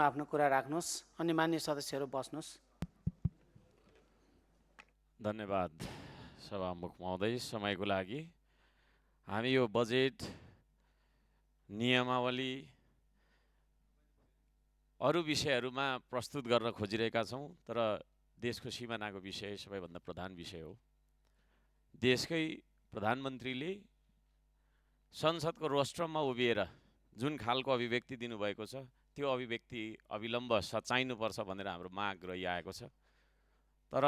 आफ्नो कुरा राख्नुहोस् अनि मान्य सदस्यहरू बस्नुहोस्। धन्यवाद सभामुख महोदय समयको लागि। हामी यो बजेट नियमावली अरू विषयहरूमा प्रस्तुत गर्न खोजिरहेका छौँ, तर देशको सिमानाको विषय सबैभन्दा प्रधान विषय हो। देशकै प्रधानमन्त्रीले संसदको रोस्ट्रममा उभिएर जुन खालको अभिव्यक्ति दिनुभएको छ, त्यो अभिव्यक्ति अविलम्ब सचाइनुपर्छ भनेर हाम्रो माग रहिआएको छ। तर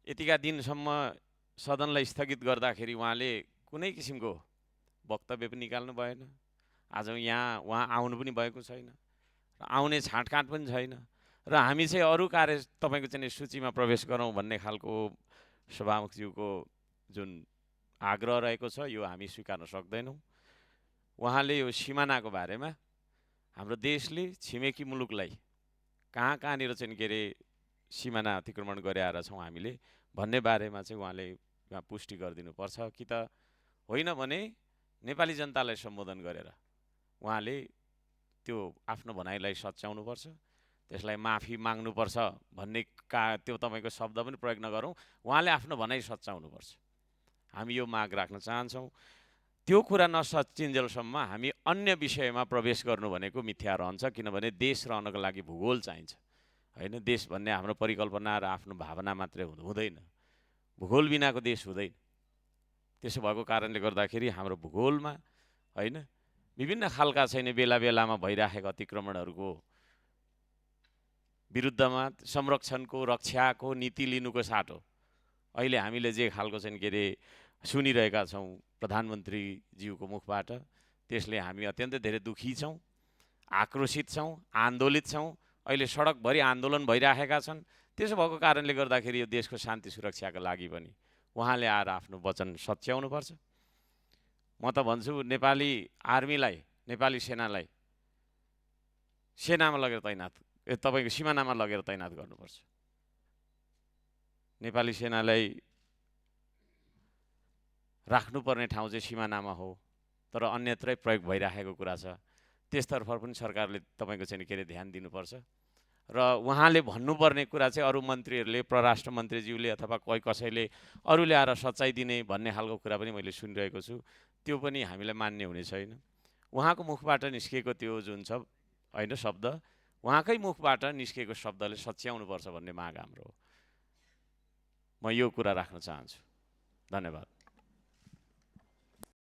यतिका दिनसम्म सदनलाई स्थगित गर्दाखेरि उहाँले कुनै किसिमको वक्तव्य पनि निकाल्नु भएन। आज यहाँ उहाँ आउनु पनि भएको छैन, र आउने छाँटकाँट पनि छैन, र हामी चाहिँ अरू कार्य तपाईँको चाहिँ सूचीमा प्रवेश गरौँ भन्ने खालको सभामुखज्यूको जुन आग्रह रहेको छ, यो हामी स्वीकार्न सक्दैनौँ। उहाँले यो सिमानाको बारेमा हाम्रो देशले छिमेकी मुलुकलाई कहाँनिर चाहिँ के अरे सिमाना अतिक्रमण गरेर छौँ हामीले भन्ने बारेमा चाहिँ उहाँले यहाँ पुष्टि गरिदिनुपर्छ, कि त होइन भने नेपाली जनतालाई सम्बोधन गरेर उहाँले त्यो आफ्नो भनाइलाई सच्याउनुपर्छ, त्यसलाई माफी माग्नुपर्छ भन्ने त्यो तपाईँको शब्द पनि प्रयोग नगरौँ, उहाँले आफ्नो भनाइ सच्याउनुपर्छ। हामी यो माग राख्न चाहन्छौँ। त्यो कुरा नसचिन्जेलसम्म हामी अन्य विषयमा प्रवेश गर्नु भनेको मिथ्या रहन्छ, किनभने देश रहनको लागि भूगोल चाहिन्छ होइन। देश भन्ने हाम्रो परिकल्पना र आफ्नो भावना मात्रै हुँदैन, भूगोल बिनाको देश हुँदैन। त्यसो भएको कारणले गर्दाखेरि हाम्रो भूगोलमा होइन विभिन्न खालका छैन बेला बेलामा भइराखेका अतिक्रमणहरूको विरुद्धमा संरक्षणको रक्षाको नीति लिनुको साटो अहिले हामीले जे खालको चाहिँ के अरे सुनिरहेका छौँ प्रधानमन्त्रीज्यूको मुखबाट, त्यसले हामी अत्यन्तै धेरै दुखी छौँ, आक्रोशित छौँ, आन्दोलित छौँ। अहिले सडकभरि आन्दोलन भइराखेका छन्। त्यसो भएको कारणले गर्दाखेरि यो देशको शान्ति सुरक्षाको लागि पनि उहाँले आएर आफ्नो वचन सच्याउनुपर्छ। म त भन्छु नेपाली आर्मीलाई, नेपाली सेनालाई सेनामा लगेर तैनात, तपाईँको सिमानामा लगेर तैनात गर्नुपर्छ। नेपाली सेनालाई राख्नुपर्ने ठाउँ चाहिँ सिमानामा हो, तर अन्यत्रै प्रयोग भइराखेको कुरा छ। त्यसतर्फ पनि सरकारले तपाईँको चाहिँ के अरे ध्यान दिनुपर्छ। र उहाँले भन्नुपर्ने कुरा चाहिँ अरू मन्त्रीहरूले, परराष्ट्र मन्त्रीज्यूले अथवा कोही कसैले अरूले आएर सच्चाइ दिने भन्ने खालको कुरा पनि मैले सुनिरहेको छु। त्यो पनि हामीलाई मान्य हुने छैन। उहाँको मुखबाट निस्किएको त्यो जुन छ होइन शब्द, उहाँकै मुखबाट निस्किएको शब्दले सच्याउनुपर्छ भन्ने माग हाम्रो हो। म यो कुरा राख्न चाहन्छु। धन्यवाद।